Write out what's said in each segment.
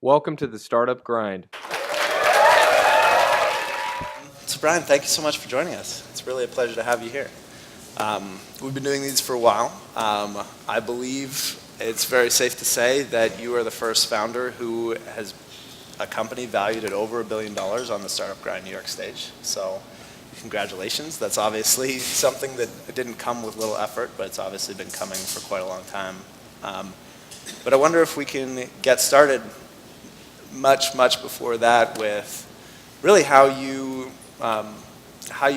Welcome to the Startup Grind. So Brian, thank you so much for joining us. It's really a pleasure to have you here. We've been doing these for a while. I believe it's very safe to say that you are the first founder who has a company valued at over $1 billion on the Startup Grind New York stage. So congratulations. That's obviously something that didn't come with little effort, but it's obviously been coming for quite a long time. But I wonder if we can get started much before that with really how you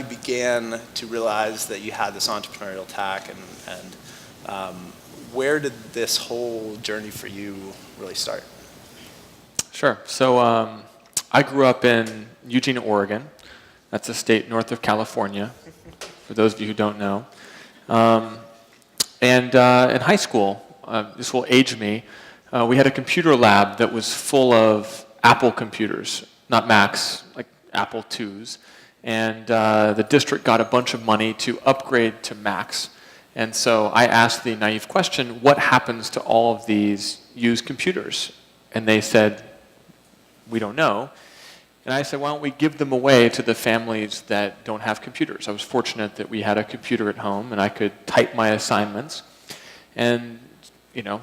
began to realize that you had this entrepreneurial tack and where did this whole journey for you really start? Sure. So I grew up in Eugene, Oregon. That's a state north of California, for those of you who don't know. And in high school, this will age me, we had a computer lab that was full of Apple computers, not Macs, like Apple IIs. And the district got a bunch of money to upgrade to Macs. And so I asked the naive question, what happens to all of these used computers? And they said, we don't know. And I said, why don't we give them away to the families that don't have computers? I was fortunate that we had a computer at home and I could type my assignments. And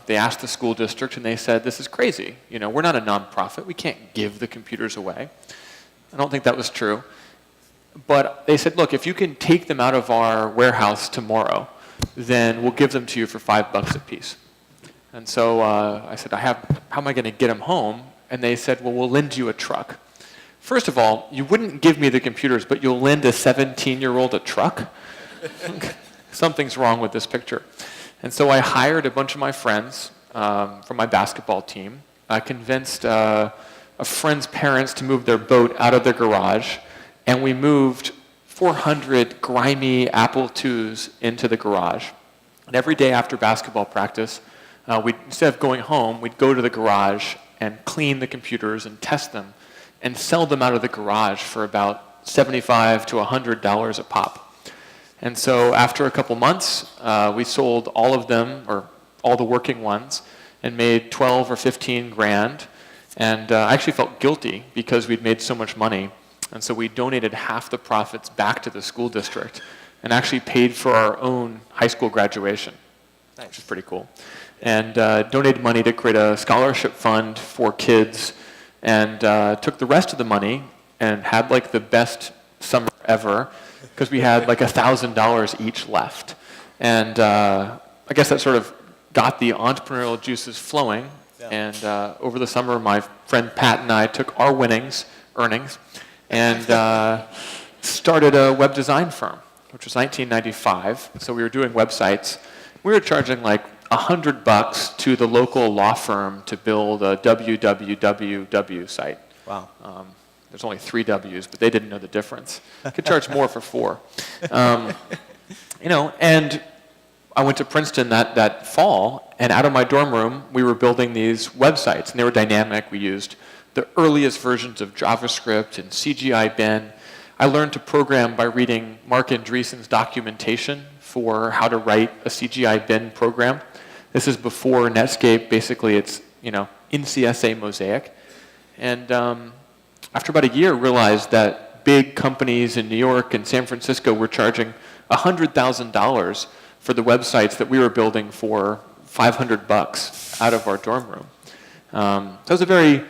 they asked the school district and they said, this is crazy. We're not a nonprofit. We can't give the computers away. I don't think that was true. But they said, look, if you can take them out of our warehouse tomorrow, then we'll give them to you for $5 a piece. And so I said, how am I going to get them home? And they said, well, we'll lend you a truck. First of all, you wouldn't give me the computers, but you'll lend a 17-year-old a truck? Something's wrong with this picture. And so I hired a bunch of my friends from my basketball team. I convinced a friend's parents to move their boat out of their garage, and we moved 400 grimy Apple IIs into the garage. And every day after basketball practice, instead of going home, we'd go to the garage and clean the computers and test them and sell them out of the garage for about $75 to $100 a pop. And so after a couple months, we sold all of them, or all the working ones, and made 12 or 15 grand. And I actually felt guilty because we'd made so much money. And so we donated half the profits back to the school district and actually paid for our own high school graduation, which is pretty cool. And donated money to create a scholarship fund for kids and took the rest of the money and had like the best summer ever because we had like $1,000 each left. And I guess that sort of got the entrepreneurial juices flowing. Yeah. And over the summer, my friend Pat and I took our earnings, and started a web design firm, which was 1995. So we were doing websites. We were charging like $100 to the local law firm to build a www site. Wow. There's only 3 W's, but they didn't know the difference. Could charge more for 4. And I went to Princeton that fall, and out of my dorm room, we were building these websites, and they were dynamic. We used the earliest versions of JavaScript and CGI bin. I learned to program by reading Mark Andreessen's documentation for how to write a CGI bin program. This is before Netscape. Basically, it's in CSA Mosaic. And after about a year, realized that big companies in New York and San Francisco were charging $100,000 for the websites that we were building for $500 out of our dorm room. So it was a very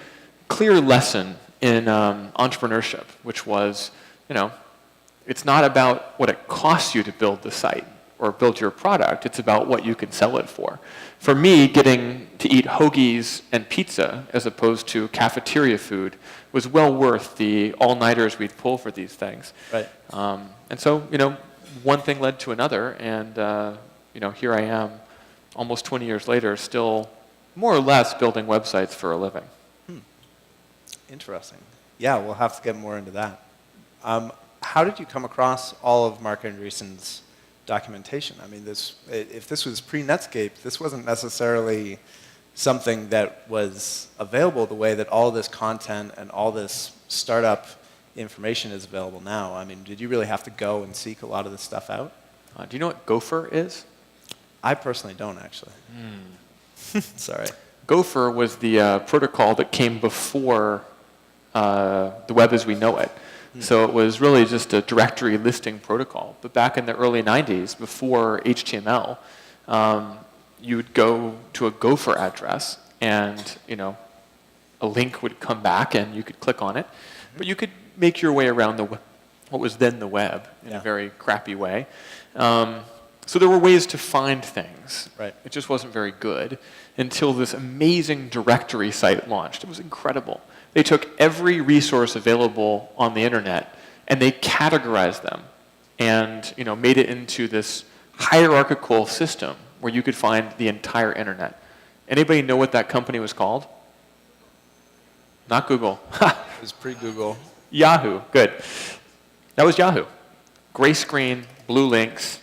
clear lesson in entrepreneurship, which was, it's not about what it costs you to build the site or build your product. It's about what you can sell it for. For me, getting to eat hoagies and pizza as opposed to cafeteria food was well worth the all-nighters we'd pull for these things. Right. And so, one thing led to another, and here I am, almost 20 years later, still more or less building websites for a living. Interesting. Yeah, we'll have to get more into that. How did you come across all of Mark Andreessen's documentation? I mean, if this was pre-Netscape, this wasn't necessarily something that was available the way that all this content and all this startup information is available now. I mean, did you really have to go and seek a lot of this stuff out? Do you know what Gopher is? I personally don't, actually. Sorry. Gopher was the protocol that came before the web as we know it. So it was really just a directory listing protocol. But back in the early 90s, before HTML, you would go to a Gopher address, and a link would come back, and you could click on it. But you could make your way around what was then the web in a very crappy way. So there were ways to find things. Right. It just wasn't very good until this amazing directory site launched. It was incredible. They took every resource available on the internet and they categorized them and made it into this hierarchical system where you could find the entire internet. Anybody know what that company was called? Not Google. It was pre-Google. Yahoo. Good. That was Yahoo. Gray screen, blue links.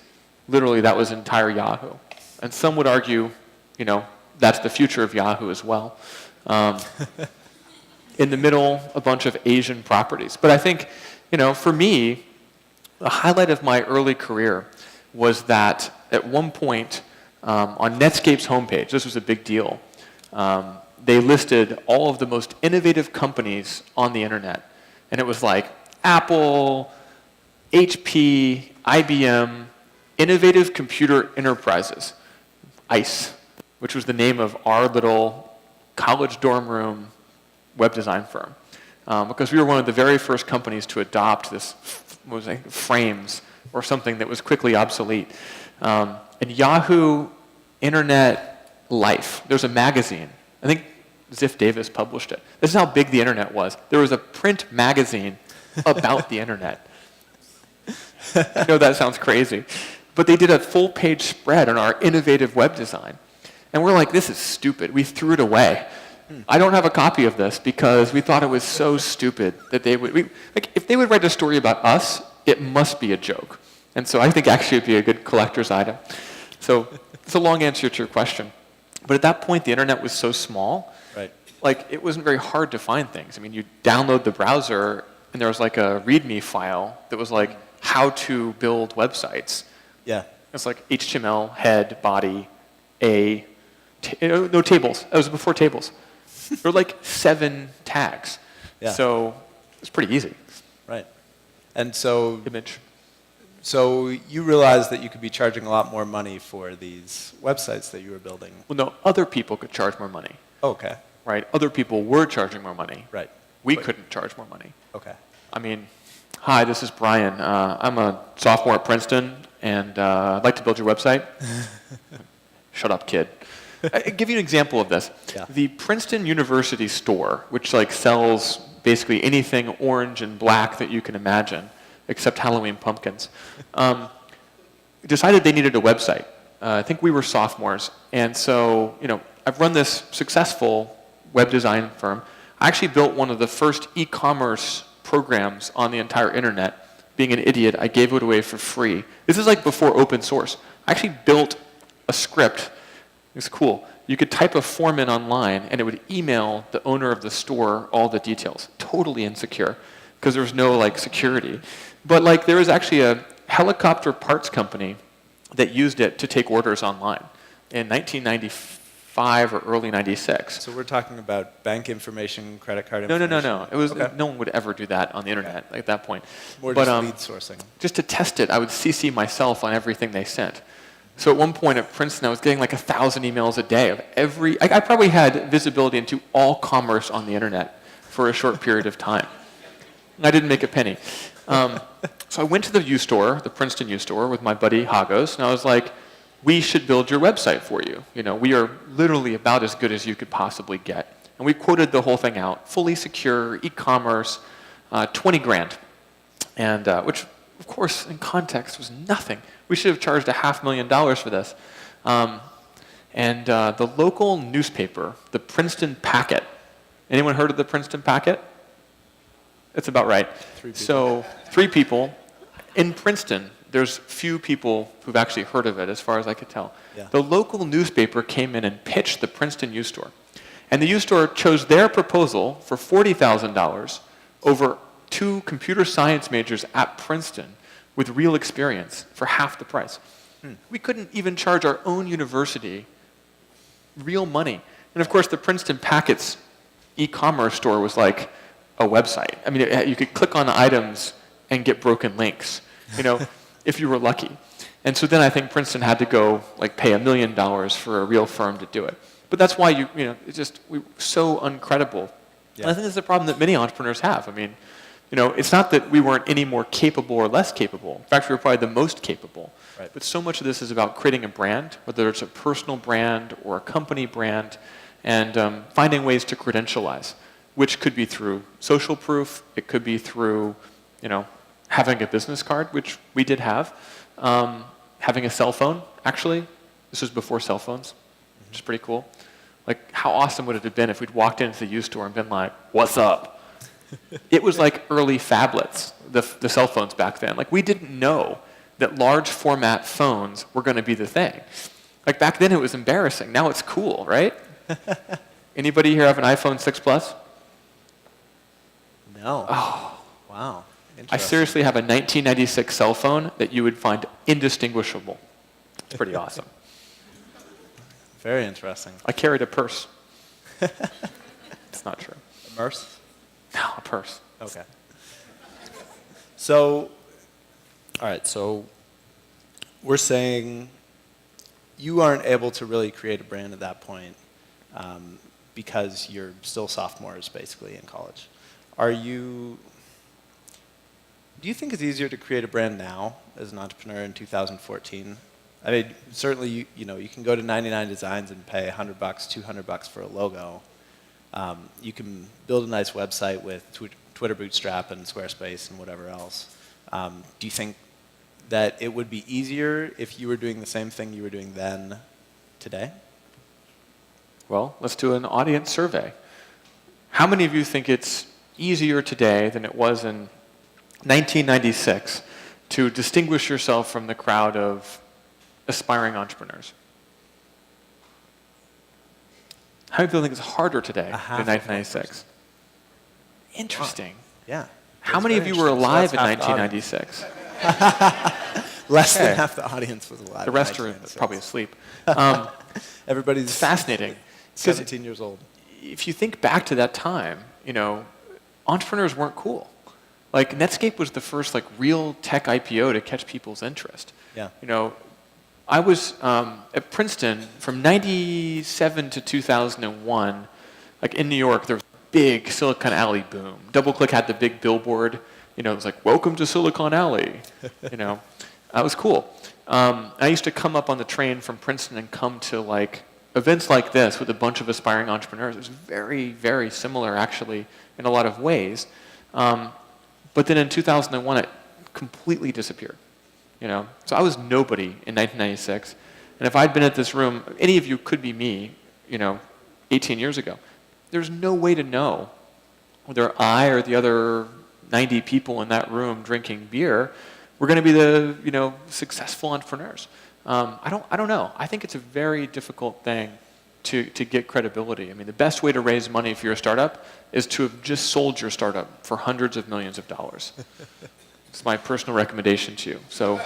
Literally, that was entire Yahoo. And some would argue, that's the future of Yahoo as well. In the middle, a bunch of Asian properties. But I think, for me, the highlight of my early career was that at one point on Netscape's homepage, this was a big deal, they listed all of the most innovative companies on the internet. And it was like Apple, HP, IBM, Innovative Computer Enterprises, ICE, which was the name of our little college dorm room web design firm. Because we were one of the very first companies to adopt this, frames, or something that was quickly obsolete. And Yahoo Internet Life, there's a magazine. I think Ziff Davis published it. This is how big the internet was. There was a print magazine about the internet. I know that sounds crazy. But they did a full-page spread on our innovative web design. And we're like, this is stupid. We threw it away. I don't have a copy of this because we thought it was so stupid that they would... if they would write a story about us, it must be a joke. And so I think actually it'd be a good collector's item. So it's a long answer to your question. But at that point, the internet was so small, right. It wasn't very hard to find things. I mean, you download the browser, and there was a README file that was how to build websites. Yeah. It's HTML, head, body, no tables. That was before tables. There were 7 tags. Yeah. So it's pretty easy. Right. And so... Image. So you realized that you could be charging a lot more money for these websites that you were building. Well, no, other people could charge more money. Okay. Right? Other people were charging more money. Right. We couldn't charge more money. Okay. I mean, hi, this is Brian. I'm a sophomore at Princeton, and I'd like to build your website. Shut up, kid. I'll give you an example of this. Yeah. The Princeton University store, which sells basically anything orange and black that you can imagine, except Halloween pumpkins, decided they needed a website. I think we were sophomores. And so, I've run this successful web design firm. I actually built one of the first e-commerce programs on the entire internet. Being an idiot, I gave it away for free. This is before open source. I actually built a script. It's cool. You could type a form in online, and it would email the owner of the store all the details. Totally insecure, because there was no security. But there was actually a helicopter parts company that used it to take orders online in 1995 or early 96. So we're talking about bank information, credit card No. information? It was Okay. no one would ever do that on the internet at that point. More But, just lead sourcing. just to test it, I would CC myself on everything they sent. So at one point at Princeton, I was getting 1,000 emails a day of every... I probably had visibility into all commerce on the internet for a short period of time. I didn't make a penny. So I went to the U-Store, the Princeton U-Store, with my buddy Hagos, and I was like, we should build your website for you. We are literally about as good as you could possibly get. And we quoted the whole thing out, fully secure, e-commerce, 20 grand. And which, of course, in context was nothing. We should have charged $500,000 for this. And the local newspaper, the Princeton Packet. Anyone heard of the Princeton Packet? That's about right. 3 people. So 3 people. In Princeton, there's few people who've actually heard of it, as far as I could tell. Yeah. The local newspaper came in and pitched the Princeton U-Store. And the U-Store chose their proposal for $40,000 over 2 computer science majors at Princeton with real experience for half the price. We couldn't even charge our own university real money And of course, the Princeton Packets e-commerce store was like a website. I mean, you could click on items and get broken links, if you were lucky. And so then I think Princeton had to go like pay $1 million for a real firm to do it. But that's why we're so uncredible. Yeah. And I think that's the problem that many entrepreneurs have. I mean, it's not that we weren't any more capable or less capable. In fact, we were probably the most capable. Right. But so much of this is about creating a brand, whether it's a personal brand or a company brand, and finding ways to credentialize, which could be through social proof. It could be through, having a business card, which we did have, having a cell phone, actually. This was before cell phones, which is pretty cool. Like, how awesome would it have been if we'd walked into the used store and been like, what's up? It was like early phablets, the cell phones back then. Like, we didn't know that large format phones were going to be the thing. Like, back then it was embarrassing. Now it's cool, right? Anybody here have an iPhone 6 Plus? No. Oh. Wow. I seriously have a 1996 cell phone that you would find indistinguishable. It's pretty awesome. Very interesting. I carried a purse. It's not true. A Merce? No, a purse. Okay. So, all right, so we're saying you aren't able to really create a brand at that point because you're still sophomores, basically, in college. Do you think it's easier to create a brand now as an entrepreneur in 2014? I mean, certainly, you can go to 99 Designs and pay $100, $200 for a logo. You can build a nice website with Twitter Bootstrap and Squarespace and whatever else. Do you think that it would be easier if you were doing the same thing you were doing then today? Well, let's do an audience survey. How many of you think it's easier today than it was in 1996 to distinguish yourself from the crowd of aspiring entrepreneurs? How many people think it's harder today than 1996? Interesting. Yeah. How many of you were alive in 1996? Less than half the audience was alive. The rest are probably asleep. Everybody's fascinating. 17 years old. If you think back to that time, entrepreneurs weren't cool. Like, Netscape was the first real tech IPO to catch people's interest. Yeah. I was at Princeton from 97 to 2001. Like, in New York, there was a big Silicon Alley boom. DoubleClick had the big billboard. It was like, welcome to Silicon Alley. That was cool. I used to come up on the train from Princeton and come to events like this with a bunch of aspiring entrepreneurs. It was very, very similar, actually, in a lot of ways. But then in 2001, it completely disappeared. So I was nobody in 1996. And if I'd been at this room, any of you could be me, 18 years ago. There's no way to know whether I or the other 90 people in that room drinking beer were going to be the, successful entrepreneurs. I don't know. I think it's a very difficult thing to get credibility. I mean, the best way to raise money for your startup is to have just sold your startup for hundreds of millions of dollars. It's my personal recommendation to you. So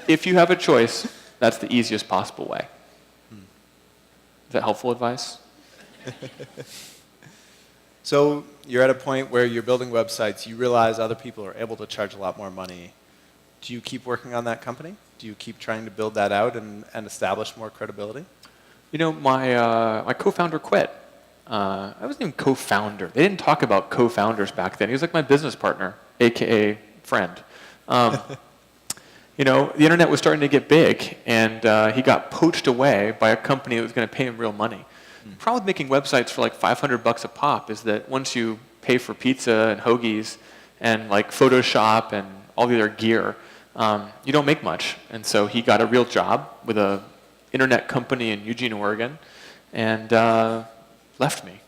if you have a choice, that's the easiest possible way. Is that helpful advice? So you're at a point where you're building websites. You realize other people are able to charge a lot more money. Do you keep working on that company? Do you keep trying to build that out and establish more credibility? My co-founder quit. I wasn't even co-founder. They didn't talk about co-founders back then. He was like my business partner, AKA friend. The internet was starting to get big, and he got poached away by a company that was going to pay him real money. The problem with making websites for $500 a pop is that once you pay for pizza and hoagies and Photoshop and all the other gear, you don't make much. And so he got a real job with a internet company in Eugene, Oregon, and left me.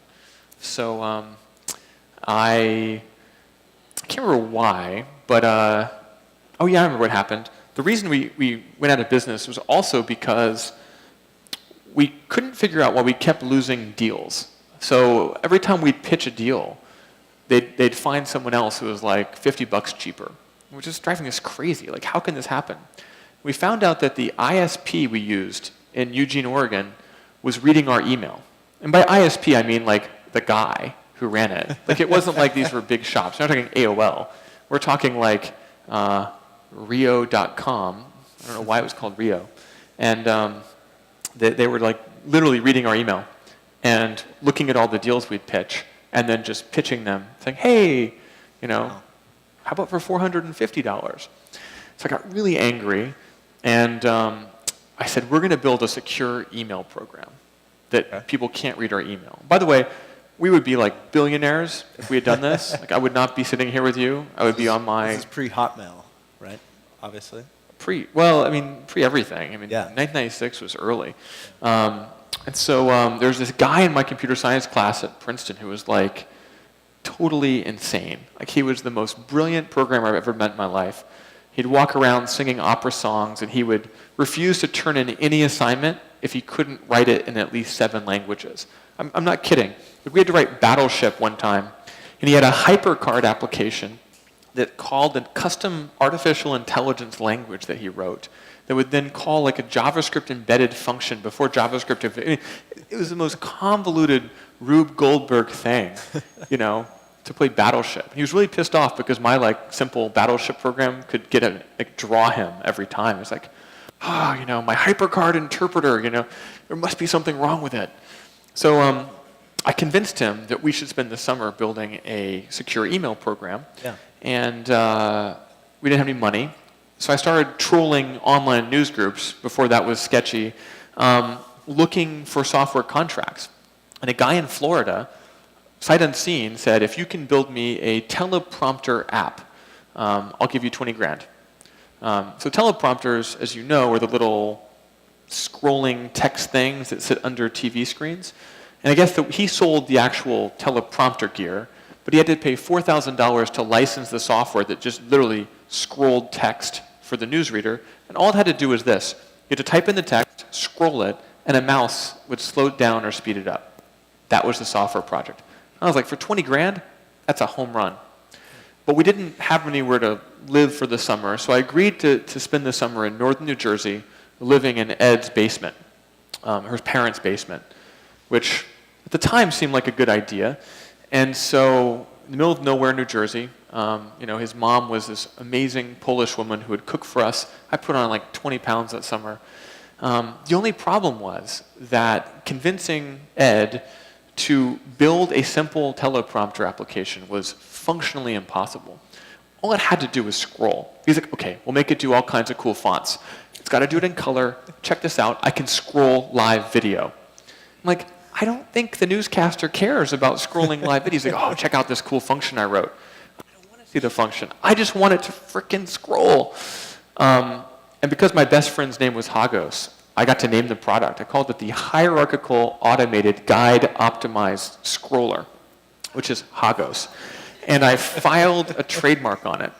So I can't remember why, but I remember what happened. The reason we went out of business was also because we couldn't figure out why we kept losing deals. So every time we'd pitch a deal, they'd find someone else who was $50 cheaper, which is driving us crazy. How can this happen? We found out that the ISP we used in Eugene, Oregon was reading our email. And by ISP, I mean like the guy who ran it. Like it wasn't like these were big shops. We're not talking AOL. We're talking like Rio.com. I don't know why it was called Rio. And they were like literally reading our email and looking at all the deals we'd pitch and then just pitching them, saying, hey, how about for $450? So I got really angry, and I said, we're going to build a secure email program that people can't read our email. By the way, we would be like billionaires if we had done this. Like I would not be sitting here with you. I would be on my... This is pre-Hotmail, right? Obviously. Pre-everything. I mean, 1996 was early. And so there's this guy in my computer science class at Princeton who was like totally insane. Like he was the most brilliant programmer I've ever met in my life. He'd walk around singing opera songs, and he would refuse to turn in any assignment if he couldn't write it in at least 7 languages. I'm not kidding. We had to write Battleship one time, and he had a HyperCard application that called a custom artificial intelligence language that he wrote that would then call like a JavaScript embedded function before JavaScript. It was the most convoluted Rube Goldberg thing, to play Battleship. He was really pissed off because my like simple Battleship program could draw him every time. It was like, my HyperCard interpreter, there must be something wrong with it. So I convinced him that we should spend the summer building a secure email program. Yeah. And we didn't have any money. So I started trolling online news groups before that was sketchy, looking for software contracts. And a guy in Florida, sight unseen, said, if you can build me a teleprompter app, I'll give you 20 grand. So teleprompters, as you know, are the little scrolling text things that sit under TV screens. And I guess that he sold the actual teleprompter gear, but he had to pay $4,000 to license the software that just literally scrolled text for the newsreader. And all it had to do was this. You had to type in the text, scroll it, and a mouse would slow it down or speed it up. That was the software project. I was like, for 20 grand, that's a home run. But we didn't have anywhere to live for the summer, so I agreed to spend the summer in northern New Jersey, living in Ed's basement, her parents' basement, which at the time seemed like a good idea. And so in the middle of nowhere, New Jersey, his mom was this amazing Polish woman who would cook for us. I put on like 20 pounds that summer. The only problem was that convincing Ed to build a simple teleprompter application was functionally impossible. All it had to do was scroll. He's like, okay, we'll make it do all kinds of cool fonts. It's got to do it in color. Check this out. I can scroll live video. I'm like, I don't think the newscaster cares about scrolling live video. He's like, oh, check out this cool function I wrote. I don't want to see the function. I just want it to frickin' scroll. And because my best friend's name was Hagos, I got to name the product. I called it the Hierarchical Automated Guide Optimized Scroller, which is Hagos. And I filed a trademark on it.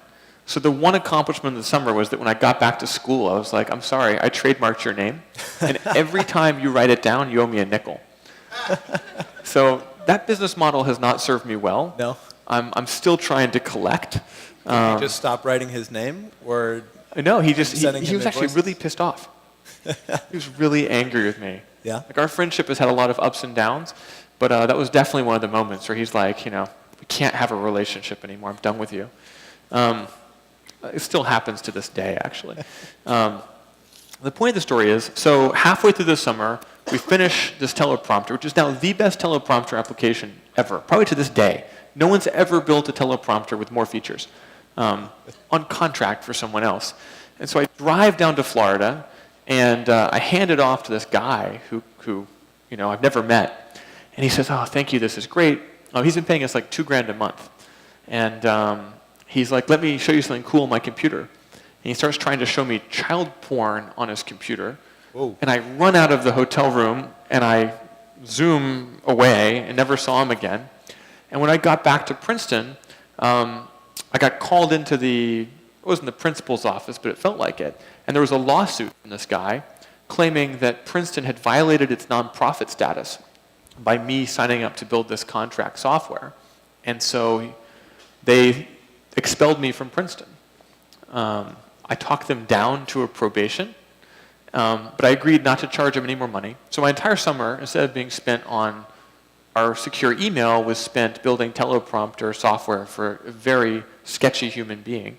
So the one accomplishment of the summer was that when I got back to school, I was like, I'm sorry, I trademarked your name. And every time you write it down, you owe me a nickel. So that business model has not served me well. No? I'm still trying to collect. Did you just stop writing his name? Or no, he was actually invoices? really pissed off. He was really angry with me. Yeah? Like our friendship has had a lot of ups and downs, but that was definitely one of the moments where he's like, we can't have a relationship anymore. I'm done with you. It still happens to this day, actually. The point of the story is, so halfway through the summer, we finish this teleprompter, which is now the best teleprompter application ever, probably to this day. No one's ever built a teleprompter with more features on contract for someone else. And so I drive down to Florida, and I hand it off to this guy who I've never met. And he says, oh, thank you, this is great. Oh, he's been paying us like $2,000 a month. And he's like, let me show you something cool on my computer. And he starts trying to show me child porn on his computer. Whoa. And I run out of the hotel room, and I zoom away and never saw him again. And when I got back to Princeton, I got called into it wasn't the principal's office, but it felt like it. And there was a lawsuit from this guy claiming that Princeton had violated its nonprofit status by me signing up to build this contract software. And so they expelled me from Princeton. I talked them down to a probation, but I agreed not to charge them any more money. So my entire summer, instead of being spent on our secure email was spent building teleprompter software for a very sketchy human being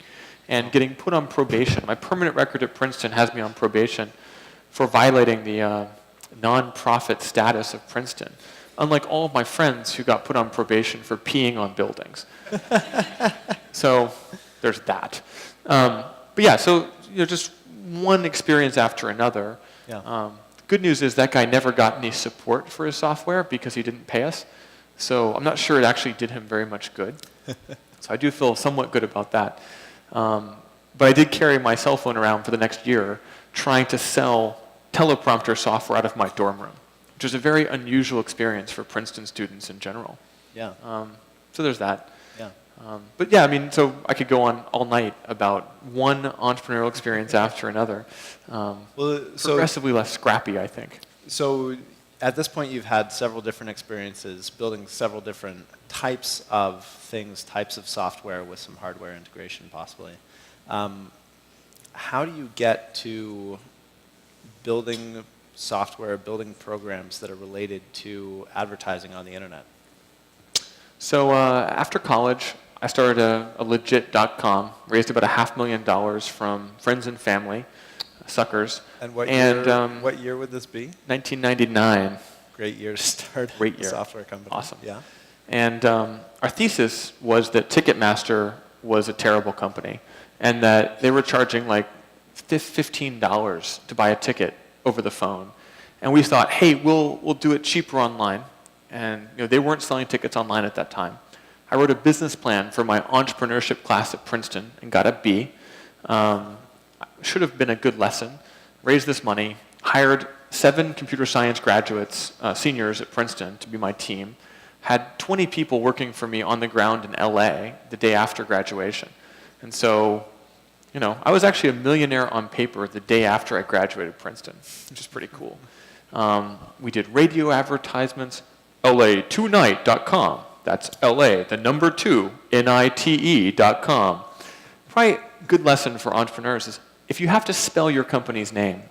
and getting put on probation. My permanent record at Princeton has me on probation for violating the nonprofit status of Princeton, unlike all of my friends who got put on probation for peeing on buildings. So there's that. But yeah, so just one experience after another. Yeah. Good news is that guy never got any support for his software because he didn't pay us. So I'm not sure it actually did him very much good. So I do feel somewhat good about that. But I did carry my cell phone around for the next year trying to sell teleprompter software out of my dorm room, which is a very unusual experience for Princeton students in general. Yeah. So there's that. Yeah. But yeah, I mean, so I could go on all night about one entrepreneurial experience after another. Progressively less scrappy, I think. So at this point, you've had several different experiences building several different types of things, types of software with some hardware integration possibly. How do you get to building software, building programs that are related to advertising on the internet? So after college, I started a legit.com, raised about $500,000 from friends and family, suckers. And what year would this be? 1999. Great year to start Great year. a software company. Awesome. Yeah. And our thesis was that Ticketmaster was a terrible company and that they were charging like $15 to buy a ticket over the phone. And we thought, hey, we'll do it cheaper online. And they weren't selling tickets online at that time. I wrote a business plan for my entrepreneurship class at Princeton and got a B. Should have been a good lesson. Raised this money, hired 7 computer science graduates, seniors at Princeton to be my team, had 20 people working for me on the ground in LA the day after graduation. And so, I was actually a millionaire on paper the day after I graduated Princeton, which is pretty cool. We did radio advertisements, LA2night.com. That's LA, the number 2, NITE.com. Probably a good lesson for entrepreneurs is if you have to spell your company's name,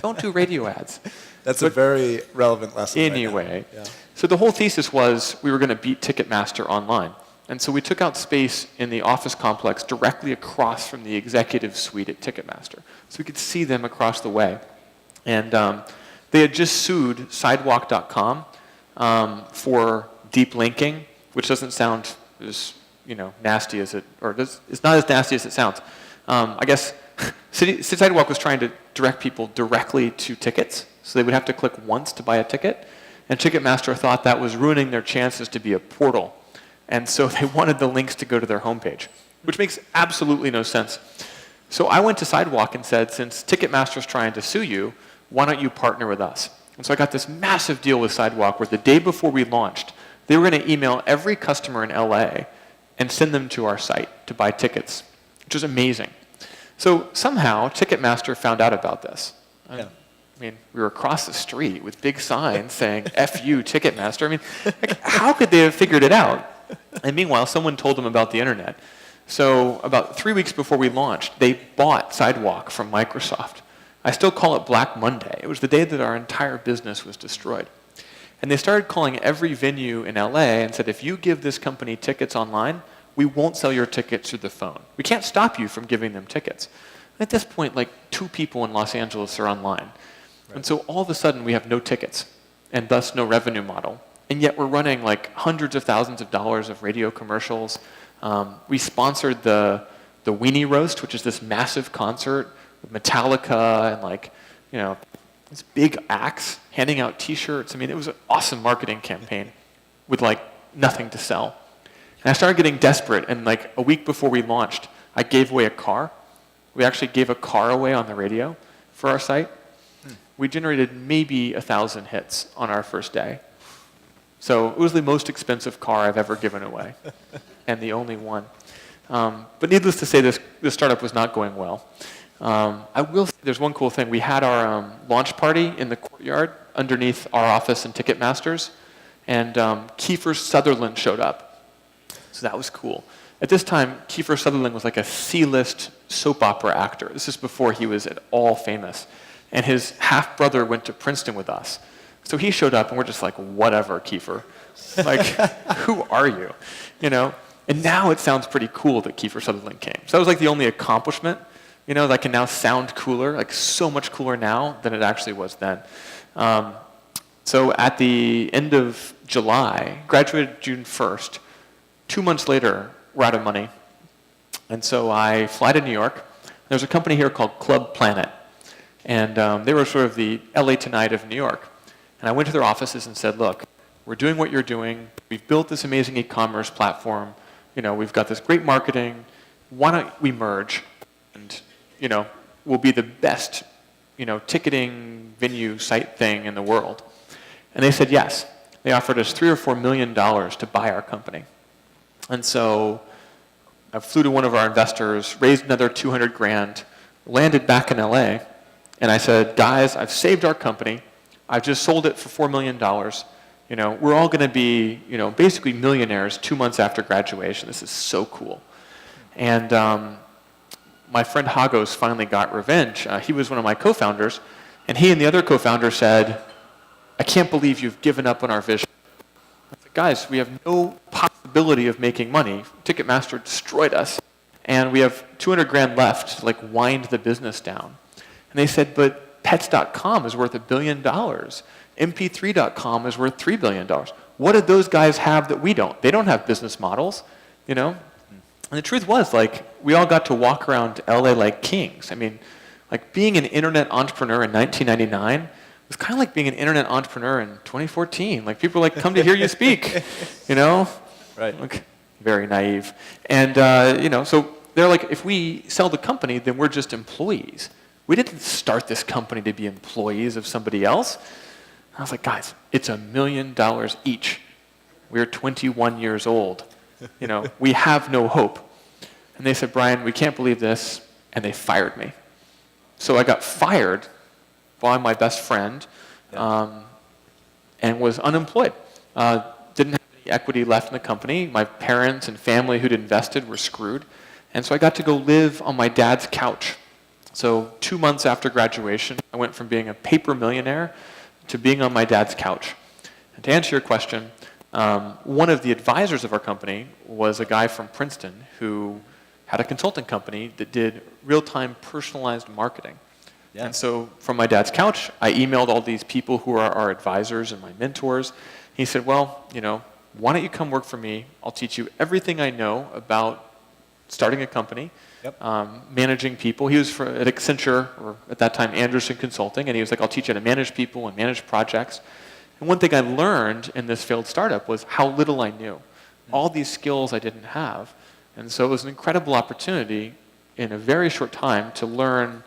don't do radio ads. That's a very relevant lesson. Anyway, right now. Yeah. So the whole thesis was we were going to beat Ticketmaster online. And so we took out space in the office complex directly across from the executive suite at Ticketmaster. So we could see them across the way. And they had just sued Sidewalk.com for deep linking, which doesn't sound as nasty as it, or it's not as nasty as it sounds. I guess Sidewalk was trying to direct people directly to tickets, so they would have to click once to buy a ticket. And Ticketmaster thought that was ruining their chances to be a portal. And so they wanted the links to go to their homepage, which makes absolutely no sense. So I went to Sidewalk and said, since Ticketmaster's trying to sue you, why don't you partner with us? And so I got this massive deal with Sidewalk where the day before we launched, they were going to email every customer in LA and send them to our site to buy tickets, which was amazing. So somehow Ticketmaster found out about this. Yeah. I mean, we were across the street with big signs saying, F you, Ticketmaster. I mean, how could they have figured it out? And meanwhile, someone told them about the internet. So about 3 weeks before we launched, they bought Sidewalk from Microsoft. I still call it Black Monday. It was the day that our entire business was destroyed. And they started calling every venue in LA and said, if you give this company tickets online, we won't sell your tickets through the phone. We can't stop you from giving them tickets. At this point, like 2 people in Los Angeles are online. Right. And so all of a sudden we have no tickets and thus no revenue model. And yet we're running like hundreds of thousands of dollars of radio commercials. We sponsored the Weenie Roast, which is this massive concert with Metallica and these big acts handing out T-shirts. I mean, it was an awesome marketing campaign with nothing to sell. And I started getting desperate, and a week before we launched, I gave away a car. We actually gave a car away on the radio for our site. We generated maybe 1,000 hits on our first day. So it was the most expensive car I've ever given away, and the only one. But needless to say, this startup was not going well. I will say there's one cool thing. We had our launch party in the courtyard underneath our office in Ticketmaster's, and Kiefer Sutherland showed up. So that was cool. At this time, Kiefer Sutherland was like a C-list soap opera actor. This is before he was at all famous. And his half-brother went to Princeton with us. So he showed up, and we're just like, whatever, Kiefer. Like, who are you? You know? And now it sounds pretty cool that Kiefer Sutherland came. So that was like the only accomplishment, you know, that can now sound cooler, like so much cooler now than it actually was then. So at the end of July, graduated June 1st, 2 months later, we're out of money. And so I fly to New York. There's a company here called Club Planet. And they were sort of the LA Tonight of New York. And I went to their offices and said, look, we're doing what you're doing. We've built this amazing e-commerce platform. You know, we've got this great marketing. Why don't we merge? And, you know, we'll be the best, you know, ticketing venue site thing in the world. And they said yes. They offered us $3 or $4 million to buy our company. And so I flew to one of our investors, raised another 200 grand, landed back in LA, and I said, guys, I've saved our company. I've just sold it for $4 million. You know, we're all going to be, you know, basically millionaires 2 months after graduation. This is so cool. And my friend Hagos finally got revenge. He was one of my co-founders, and he and the other co-founder said, I can't believe you've given up on our vision. I said, guys, we have no possibility of making money. Ticketmaster destroyed us, and we have 200 grand left to like wind the business down. And they said, but pets.com is worth $1 billion. MP3.com is worth $3 billion. What did those guys have that we don't? They don't have business models, you know? And the truth was, like, we all got to walk around LA like kings. I mean, like being an internet entrepreneur in 1999 was kind of like being an internet entrepreneur in 2014. Like people were like, come to hear you speak, you know? Right. Like, very naive. And, you know, so they're like, if we sell the company, then we're just employees. We didn't start this company to be employees of somebody else. I was like, guys, it's $1 million each. We're 21 years old. You know, we have no hope. And they said, Brian, we can't believe this. And they fired me. So I got fired by my best friend and was unemployed. Didn't have any equity left in the company. My parents and family who'd invested were screwed. And so I got to go live on my dad's couch. So 2 months after graduation, I went from being a paper millionaire to being on my dad's couch. And to answer your question, one of the advisors of our company was a guy from Princeton who had a consulting company that did real-time personalized marketing. Yeah. And so from my dad's couch, I emailed all these people who are our advisors and my mentors. He said, well, you know, why don't you come work for me? I'll teach you everything I know about starting a company, managing people. He was at Accenture, or at that time Anderson Consulting, and he was like, I'll teach you how to manage people and manage projects. And one thing I learned in this failed startup was how little I knew. All these skills I didn't have. And so it was an incredible opportunity in a very short time to learn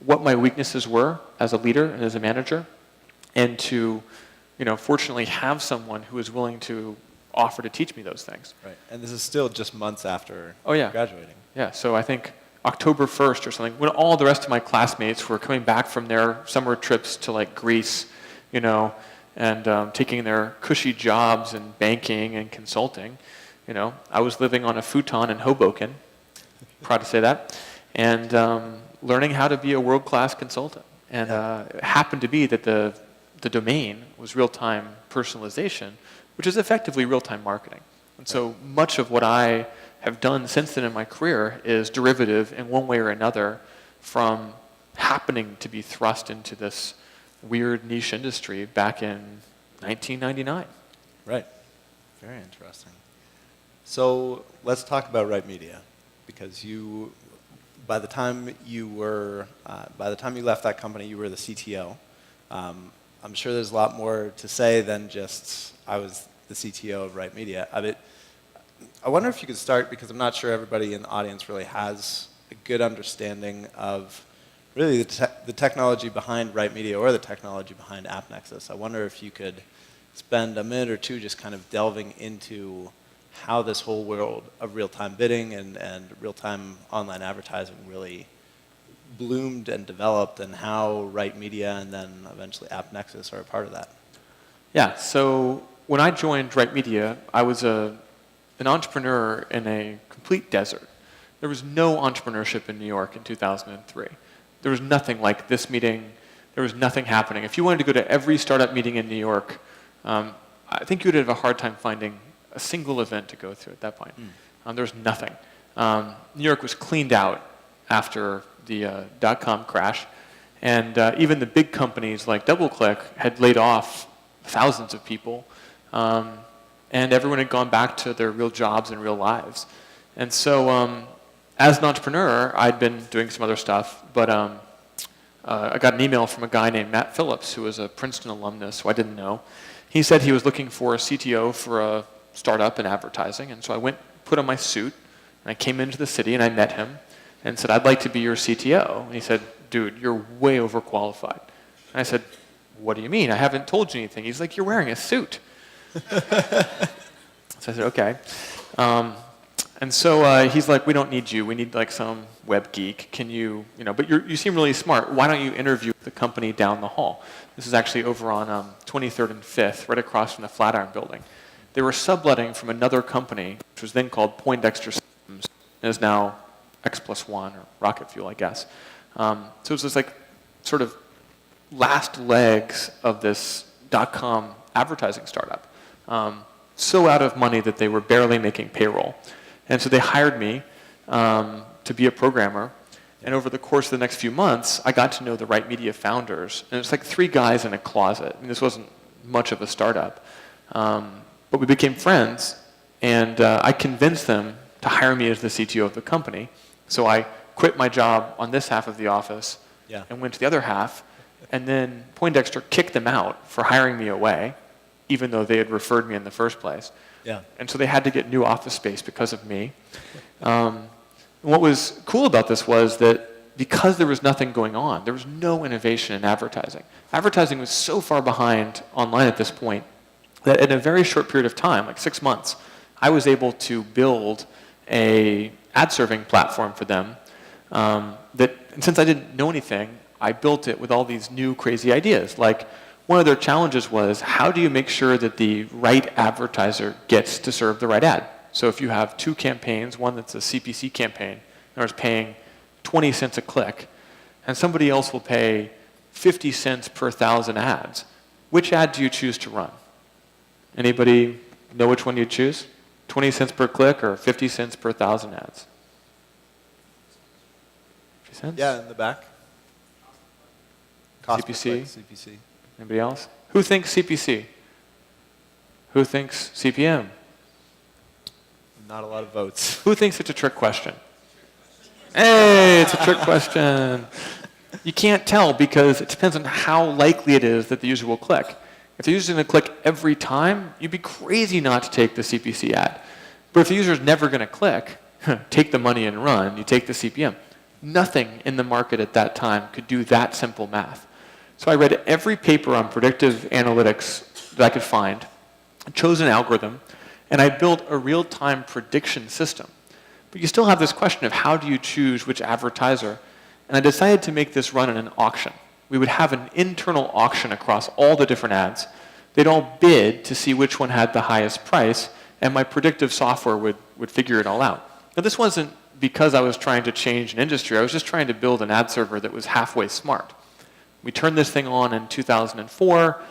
what my weaknesses were as a leader and as a manager, and to, you know, fortunately have someone who was willing to offer to teach me those things. Right. And this is still just months after graduating. Yeah, so I think October 1st or something, when all the rest of my classmates were coming back from their summer trips to like Greece, you know, and taking their cushy jobs in banking and consulting, you know, I was living on a futon in Hoboken, proud to say that, and learning how to be a world-class consultant. And it happened to be that the domain was real-time personalization, which is effectively real-time marketing. And so much of what I have done since then in my career is derivative in one way or another from happening to be thrust into this weird niche industry back in 1999. Right. Very interesting. So let's talk about Right Media, because you, by the time you left that company, you were the CTO. I'm sure there's a lot more to say than just I was the CTO of Right Media. I wonder if you could start, because I'm not sure everybody in the audience really has a good understanding of really the technology behind Right Media or the technology behind AppNexus. I wonder if you could spend a minute or two just kind of delving into how this whole world of real-time bidding and real-time online advertising really bloomed and developed, and how Right Media and then eventually AppNexus are a part of that. Yeah, so when I joined Right Media, I was an entrepreneur in a complete desert. There was no entrepreneurship in New York in 2003. There was nothing like this meeting, There was nothing happening. If you wanted to go to every startup meeting in New York, I think you would have a hard time finding a single event to go to at that point. There was nothing. New York was cleaned out after the dot-com crash, and even the big companies like DoubleClick had laid off thousands of people, and everyone had gone back to their real jobs and real lives. And so as an entrepreneur, I'd been doing some other stuff, but I got an email from a guy named Matt Phillips, who was a Princeton alumnus, who I didn't know. He said he was looking for a CTO for a startup in advertising, and so I went, put on my suit, and I came into the city, and I met him, and said, I'd like to be your CTO. And he said, dude, you're way overqualified. And I said, what do you mean? I haven't told you anything. He's like, you're wearing a suit. So I said, okay. And so he's like, we don't need you. We need like some web geek. Can you, but you seem really smart. Why don't you interview the company down the hall? This is actually over on 23rd and 5th, right across from the Flatiron building. They were subletting from another company, which was then called Poindexter Systems, and is now X+1 or Rocket Fuel, I guess. So it was this like sort of last legs of this .com advertising startup. So out of money that they were barely making payroll. And so they hired me to be a programmer. And over the course of the next few months, I got to know the Right Media founders. And it's like 3 guys in a closet. I mean, this wasn't much of a startup. But we became friends, and I convinced them to hire me as the CTO of the company. So I quit my job on this half of the office and went to the other half. And then Poindexter kicked them out for hiring me away, even though they had referred me in the first place. And so they had to get new office space because of me. What was cool about this was that because there was nothing going on, there was no innovation in advertising. Advertising was so far behind online at this point that in a very short period of time, like 6 months, I was able to build a ad serving platform for them and since I didn't know anything, I built it with all these new crazy ideas. Like one of their challenges was, how do you make sure that the right advertiser gets to serve the right ad? So if you have 2 campaigns, one that's a CPC campaign, and is paying 20 cents a click, and somebody else will pay 50 cents per 1,000 ads, which ad do you choose to run? Anybody know which one you choose? 20 cents per click or 50 cents per 1,000 ads? 50 cents? Yeah, in the back. Cost per CPC? click, CPC. Anybody else? Who thinks CPC? Who thinks CPM? Not a lot of votes. Who thinks it's a trick question? Hey, it's a trick question. You can't tell because it depends on how likely it is that the user will click. If the user's going to click every time, you'd be crazy not to take the CPC ad. But if the user's never going to click, take the money and run, you take the CPM. Nothing in the market at that time could do that simple math. So I read every paper on predictive analytics that I could find, chose an algorithm, and I built a real-time prediction system. But you still have this question of how do you choose which advertiser? And I decided to make this run in an auction. We would have an internal auction across all the different ads. They'd all bid to see which one had the highest price, and my predictive software would figure it all out. Now this wasn't because I was trying to change an industry. I was just trying to build an ad server that was halfway smart. We turned this thing on in 2004.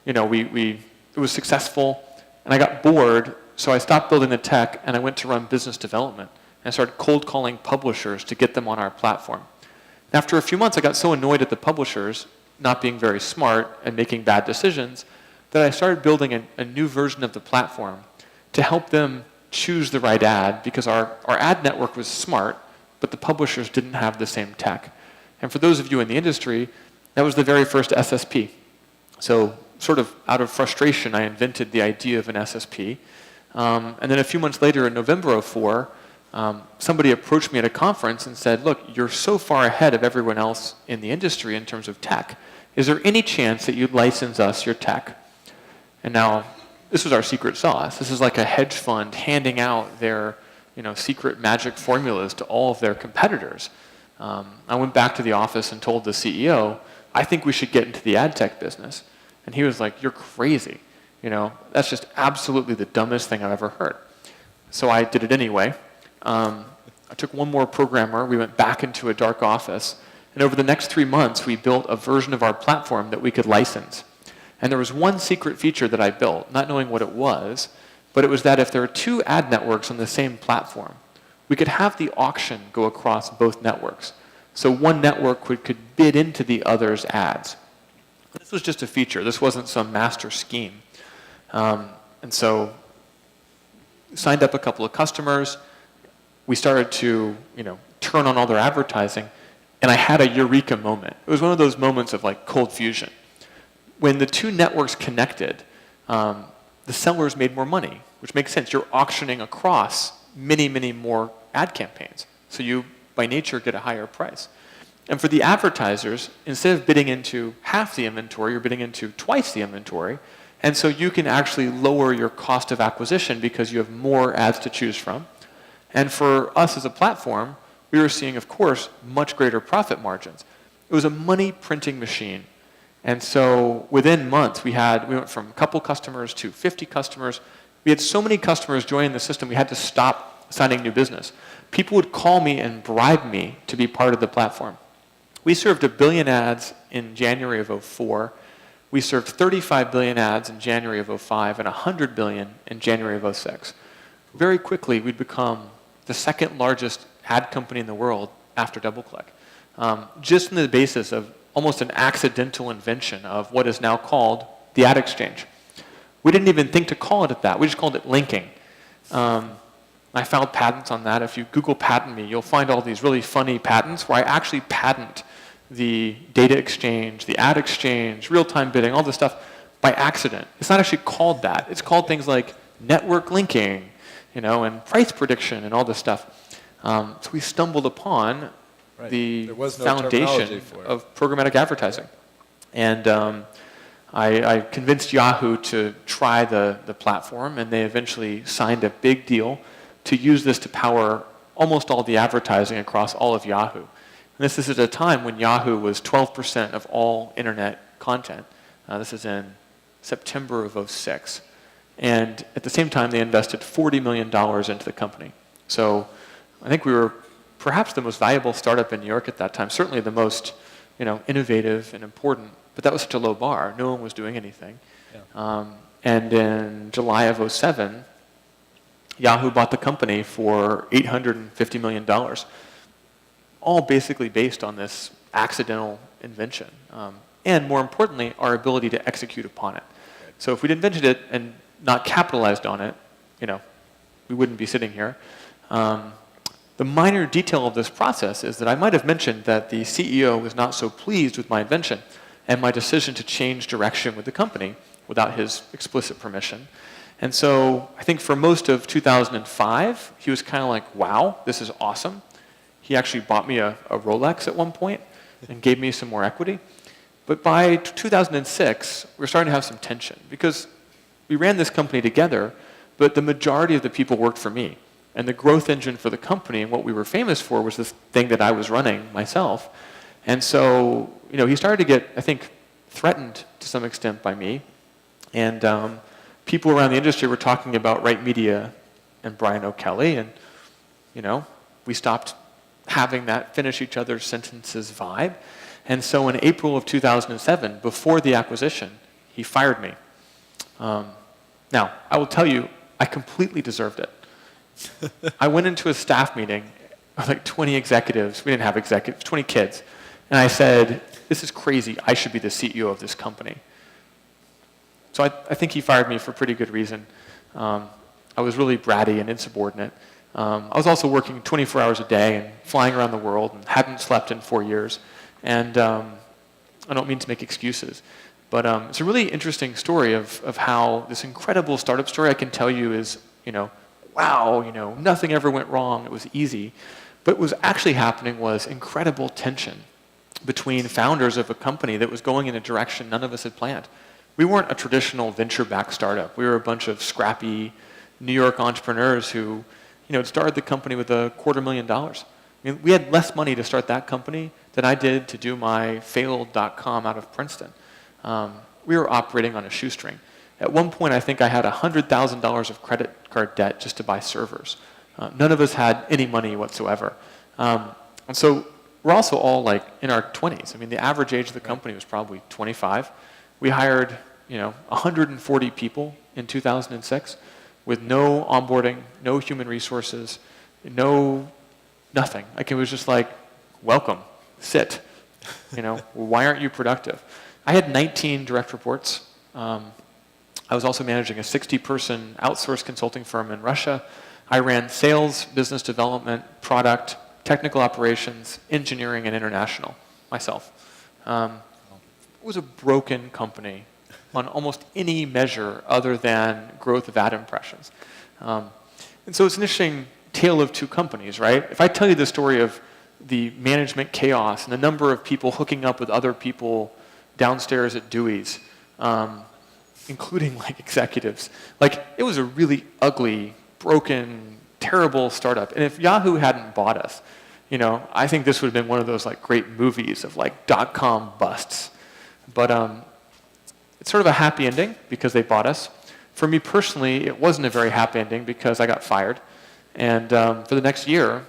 It was successful, and I got bored, so I stopped building the tech, and I went to run business development. And I started cold calling publishers to get them on our platform. After a few months, I got so annoyed at the publishers not being very smart and making bad decisions that I started building a new version of the platform to help them choose the right ad, because our ad network was smart, but the publishers didn't have the same tech. And for those of you in the industry, that was the very first SSP. So sort of out of frustration, I invented the idea of an SSP. And then a few months later, in November of 2004, somebody approached me at a conference and said, look, you're so far ahead of everyone else in the industry in terms of tech. Is there any chance that you'd license us your tech? And now, this was our secret sauce. This is like a hedge fund handing out their secret magic formulas to all of their competitors. I went back to the office and told the CEO, I think we should get into the ad tech business. And he was like, you're crazy. That's just absolutely the dumbest thing I've ever heard. So I did it anyway. I took one more programmer. We went back into a dark office, And over the next 3 months, we built a version of our platform that we could license. And there was one secret feature that I built, not knowing what it was, but it was that if there are 2 ad networks on the same platform, we could have the auction go across both networks. So one network could bid into the other's ads. This was just a feature. This wasn't some master scheme. And so signed up a couple of customers. We started to, turn on all their advertising, and I had a eureka moment. It was one of those moments of like cold fusion. When the 2 networks connected, the sellers made more money, which makes sense. You're auctioning across many, many more ad campaigns. So you, by nature, get a higher price. And for the advertisers, instead of bidding into half the inventory, you're bidding into twice the inventory. And so you can actually lower your cost of acquisition because you have more ads to choose from. And for us as a platform, we were seeing, of course, much greater profit margins. It was a money printing machine. And so within months, we went from a couple customers to 50 customers. We had so many customers joining the system, we had to stop signing new business. People would call me and bribe me to be part of the platform. We served 1 billion ads in January of 2004. We served 35 billion ads in January of 2005 and 100 billion in January of 2006. Very quickly, we'd become the 2nd largest ad company in the world after DoubleClick, just on the basis of almost an accidental invention of what is now called the ad exchange. We didn't even think to call it that. We just called it linking. I filed patents on that. If you Google patent me, you'll find all these really funny patents where I actually patent the data exchange, the ad exchange, real-time bidding, all this stuff by accident. It's not actually called that. It's called things like network linking, and price prediction and all this stuff. So we stumbled upon the foundation of programmatic advertising. And I convinced Yahoo to try the platform, and they eventually signed a big deal to use this to power almost all the advertising across all of Yahoo. And this is at a time when Yahoo was 12% of all internet content. This is in September of 2006. And at the same time, they invested $40 million into the company. So I think we were perhaps the most valuable startup in New York at that time, certainly the most innovative and important, but that was such a low bar. No one was doing anything. Yeah. And in July of 2007, Yahoo bought the company for $850 million, all basically based on this accidental invention. And more importantly, our ability to execute upon it. So if we'd invented it and not capitalized on it, we wouldn't be sitting here. The minor detail of this process is that I might have mentioned that the CEO was not so pleased with my invention and my decision to change direction with the company without his explicit permission. And so I think for most of 2005, he was kind of like, wow, this is awesome. He actually bought me a Rolex at one point and gave me some more equity. But by 2006, we were starting to have some tension because we ran this company together, but the majority of the people worked for me. And the growth engine for the company and what we were famous for was this thing that I was running myself. And so, he started to get, I think, threatened to some extent by me. And people around the industry were talking about Right Media and Brian O'Kelly. And, we stopped having that finish each other's sentences vibe. And so in April of 2007, before the acquisition, he fired me. Now, I will tell you, I completely deserved it. I went into a staff meeting with like 20 executives. We didn't have executives, 20 kids. And I said, this is crazy. I should be the CEO of this company. So I think he fired me for pretty good reason. I was really bratty and insubordinate. I was also working 24 hours a day and flying around the world and hadn't slept in 4 years. And I don't mean to make excuses. But it's a really interesting story of how this incredible startup story I can tell you is, wow, nothing ever went wrong. It was easy. But what was actually happening was incredible tension between founders of a company that was going in a direction none of us had planned. We weren't a traditional venture-backed startup. We were a bunch of scrappy New York entrepreneurs who, had started the company with $250,000. We had less money to start that company than I did to do my failed.com out of Princeton. We were operating on a shoestring. At one point, I think I had $100,000 of credit card debt just to buy servers. None of us had any money whatsoever. And so we're also all like in our 20s. I mean, the average age of the company was probably 25. We hired, 140 people in 2006 with no onboarding, no human resources, nothing. Like it was just like, welcome, sit. Why aren't you productive? I had 19 direct reports. I was also managing a 60-person outsourced consulting firm in Russia. I ran sales, business development, product, technical operations, engineering, and international myself. It was a broken company on almost any measure other than growth of ad impressions. And so it's an interesting tale of two companies, right? If I tell you the story of the management chaos and the number of people hooking up with other people downstairs at Dewey's, including like executives, like it was a really ugly, broken, terrible startup. And if Yahoo hadn't bought us, I think this would have been one of those like great movies of like dot-com busts. But it's sort of a happy ending because they bought us. For me personally, it wasn't a very happy ending because I got fired. And for the next year,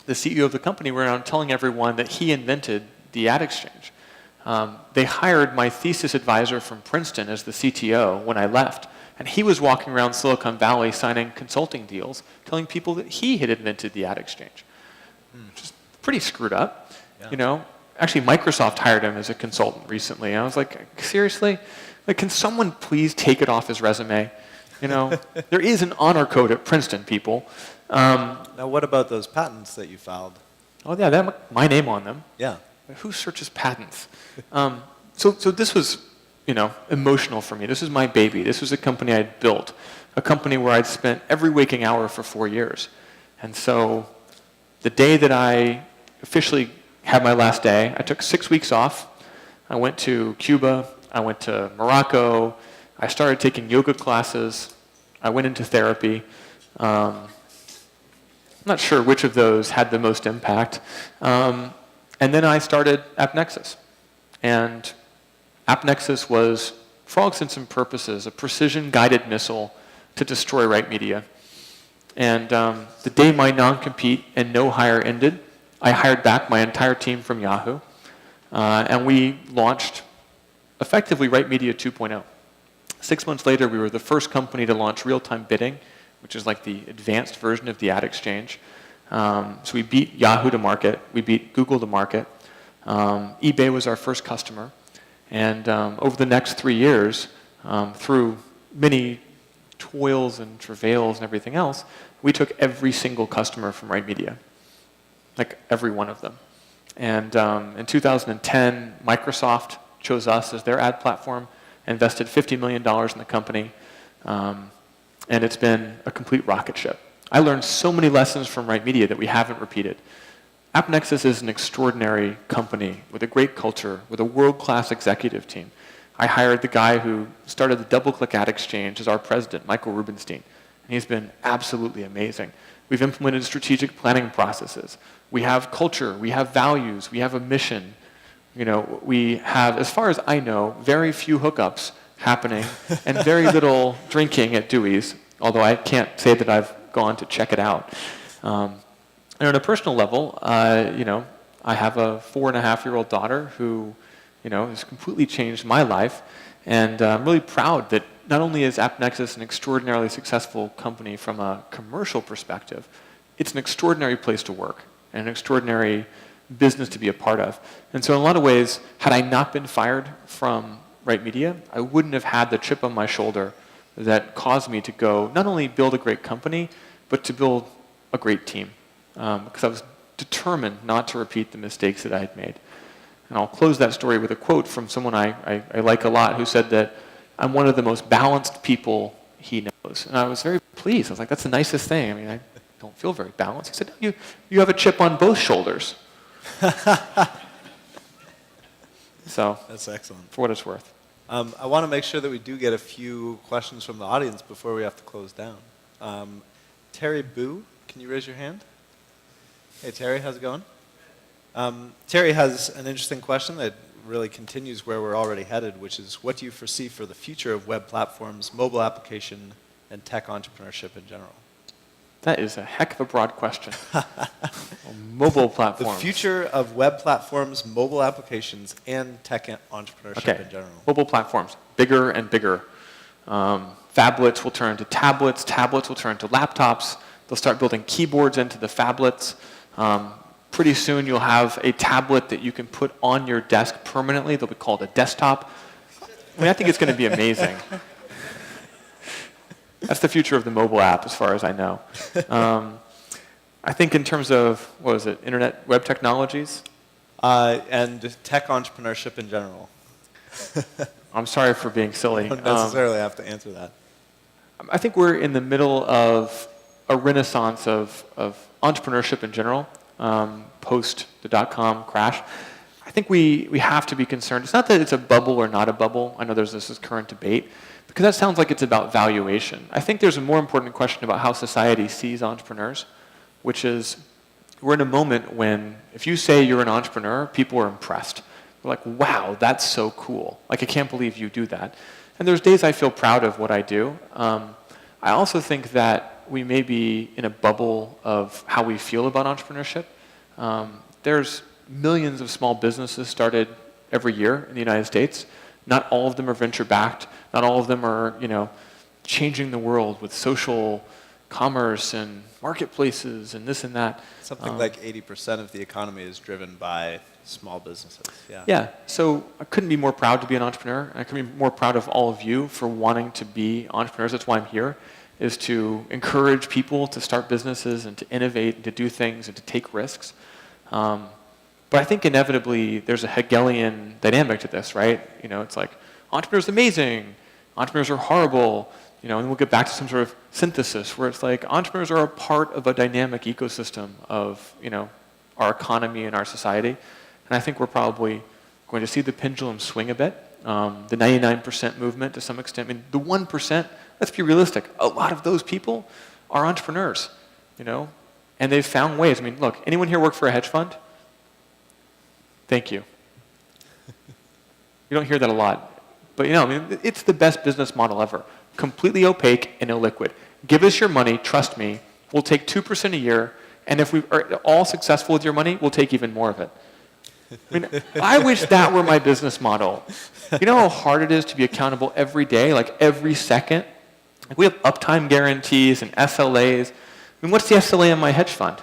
the CEO of the company went around telling everyone that he invented the ad exchange. They hired my thesis advisor from Princeton as the CTO when I left. And he was walking around Silicon Valley signing consulting deals, telling people that he had invented the ad exchange. Which is pretty screwed up. Yeah. Actually, Microsoft hired him as a consultant recently. And I was like, seriously? Like, can someone please take it off his resume? There is an honor code at Princeton, people. Now, what about those patents that you filed? Oh, yeah, they have my name on them. Yeah. Who searches patents? So this was, emotional for me. This was my baby. This was a company I'd built, a company where I'd spent every waking hour for 4 years. And so the day that I officially had my last day, I took 6 weeks off. I went to Cuba. I went to Morocco. I started taking yoga classes. I went into therapy. I'm not sure which of those had the most impact. And then I started AppNexus. And AppNexus was, for all intents and purposes, a precision-guided missile to destroy Right Media. And the day my non-compete and no hire ended, I hired back my entire team from Yahoo. And we launched, effectively, Right Media 2.0. 6 months later, we were the first company to launch real-time bidding, which is like the advanced version of the ad exchange. So we beat Yahoo to market. We beat Google to market. eBay was our first customer. And over the next 3 years, through many toils and travails and everything else, we took every single customer from Right Media, like every one of them. And in 2010, Microsoft chose us as their ad platform, invested $50 million in the company, and it's been a complete rocket ship. I learned so many lessons from Right Media that we haven't repeated. AppNexus is an extraordinary company with a great culture, with a world-class executive team. I hired the guy who started the DoubleClick ad exchange as our president, Michael Rubenstein, and he's been absolutely amazing. We've implemented strategic planning processes. We have culture, we have values, we have a mission. We have, as far as I know, very few hookups happening and very little drinking at Dewey's, although I can't say that I've gone to check it out. And on a personal level, I have a 4.5-year-old daughter who, has completely changed my life. And I'm really proud that not only is AppNexus an extraordinarily successful company from a commercial perspective, it's an extraordinary place to work and an extraordinary business to be a part of. And so in a lot of ways, had I not been fired from Right Media, I wouldn't have had the chip on my shoulder that caused me to go not only build a great company, but to build a great team. Because I was determined not to repeat the mistakes that I had made. And I'll close that story with a quote from someone I like a lot who said that I'm one of the most balanced people he knows. And I was very pleased. I was like, that's the nicest thing. I mean, I don't feel very balanced. He said, no, you have a chip on both shoulders. So that's excellent. For what it's worth. I want to make sure that we do get a few questions from the audience before we have to close down. Terry Boo, can you raise your hand? Hey, Terry, how's it going? Terry has an interesting question that really continues where we're already headed, which is what do you foresee for the future of web platforms, mobile application, and tech entrepreneurship in general? That is a heck of a broad question. Mobile The platforms. future of web platforms, mobile applications, and tech entrepreneurship in general. Mobile platforms, bigger and bigger. Phablets will turn to tablets. Tablets will turn to laptops. They'll start building keyboards into the phablets. Pretty soon you'll have a tablet that you can put on your desk permanently. They'll be called a desktop. I mean, I think it's going to be amazing. That's the future of the mobile app, as far as I know. I think in terms of, what was it, internet web technologies? And tech entrepreneurship in general. I'm sorry for being silly. You don't necessarily have to answer that. I think we're in the middle of a renaissance of entrepreneurship in general, post the dot-com crash. I think we have to be concerned. It's not that it's a bubble or not a bubble. I know there's this current debate, because that sounds like it's about valuation. I think there's a more important question about how society sees entrepreneurs, which is we're in a moment when if you say you're an entrepreneur, people are impressed. They're like, wow, that's so cool. Like, I can't believe you do that. And there's days I feel proud of what I do. I also think that we may be in a bubble of how we feel about entrepreneurship. There's millions of small businesses started every year in the United States. Not all of them are venture-backed. Not all of them are, changing the world with social commerce and marketplaces and this and that. Something like 80% of the economy is driven by small businesses. Yeah, so I couldn't be more proud to be an entrepreneur. I couldn't be more proud of all of you for wanting to be entrepreneurs. That's why I'm here, is to encourage people to start businesses and to innovate and to do things and to take risks. But I think inevitably there's a Hegelian dynamic to this, right? It's like, entrepreneurs are amazing, entrepreneurs are horrible, and we'll get back to some sort of synthesis where it's like entrepreneurs are a part of a dynamic ecosystem of, our economy and our society. And I think we're probably going to see the pendulum swing a bit. The 99% movement to some extent. I mean, the 1%, let's be realistic, a lot of those people are entrepreneurs, and they've found ways. I mean, look, anyone here work for a hedge fund? Thank you. You don't hear that a lot. But it's the best business model ever. Completely opaque and illiquid. Give us your money, trust me, we'll take 2% a year, and if we are all successful with your money, we'll take even more of it. I mean, I wish that were my business model. You know how hard it is to be accountable every day, like every second? Like, we have uptime guarantees and SLAs. I mean, what's the SLA in my hedge fund?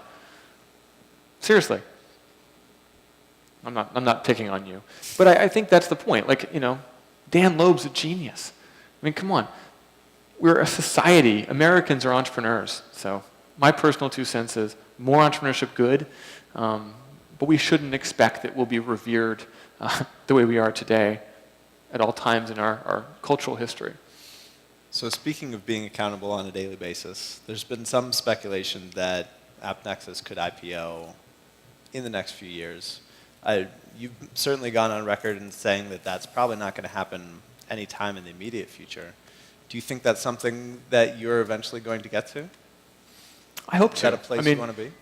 Seriously. I'm not picking on you. But I think that's the point. Like, Dan Loeb's a genius. I mean, come on. We're a society. Americans are entrepreneurs. So my personal 2 cents is more entrepreneurship good, but we shouldn't expect that we'll be revered the way we are today at all times in our cultural history. So speaking of being accountable on a daily basis, there's been some speculation that AppNexus could IPO in the next few years. You've certainly gone on record in saying that that's probably not going to happen anytime in the immediate future. Do you think that's something that you're eventually going to get to? I hope Is to. that a place you want to be?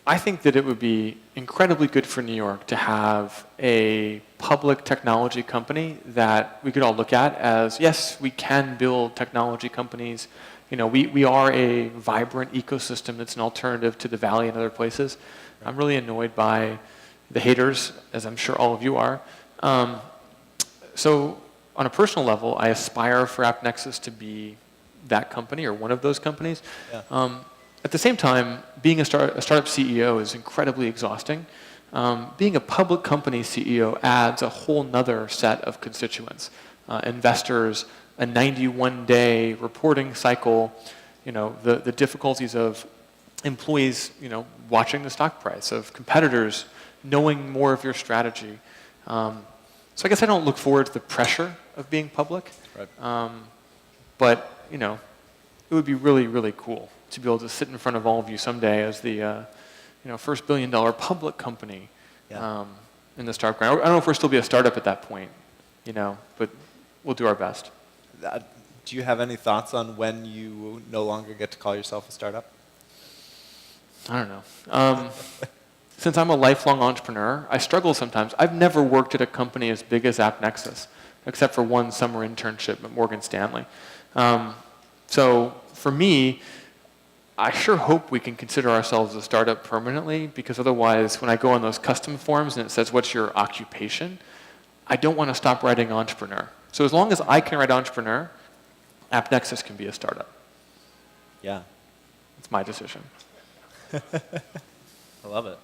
I think that it would be incredibly good for New York to have a public technology company that we could all look at as, yes, we can build technology companies. We are a vibrant ecosystem that's an alternative to the Valley and other places. I'm really annoyed by the haters, as I'm sure all of you are. So on a personal level, I aspire for AppNexus to be that company or one of those companies. Yeah. At the same time, being a startup CEO is incredibly exhausting. Being a public company CEO adds a whole nother set of constituents. Investors, a 91-day reporting cycle, the difficulties of employees, watching the stock price, of competitors knowing more of your strategy. So I guess I don't look forward to the pressure of being public. Right. But, it would be really, really cool to be able to sit in front of all of you someday as the first billion-dollar public company in the startup ground. I don't know if we'll still be a startup at that point, but we'll do our best. Do you have any thoughts on when you no longer get to call yourself a startup? I don't know. Since I'm a lifelong entrepreneur, I struggle sometimes. I've never worked at a company as big as AppNexus, except for one summer internship at Morgan Stanley. So for me, I sure hope we can consider ourselves a startup permanently, because otherwise, when I go on those custom forums and it says, what's your occupation, I don't want to stop writing entrepreneur. So as long as I can write entrepreneur, AppNexus can be a startup. Yeah. It's my decision. I love it.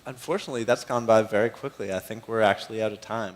Unfortunately, that's gone by very quickly. I think we're actually out of time.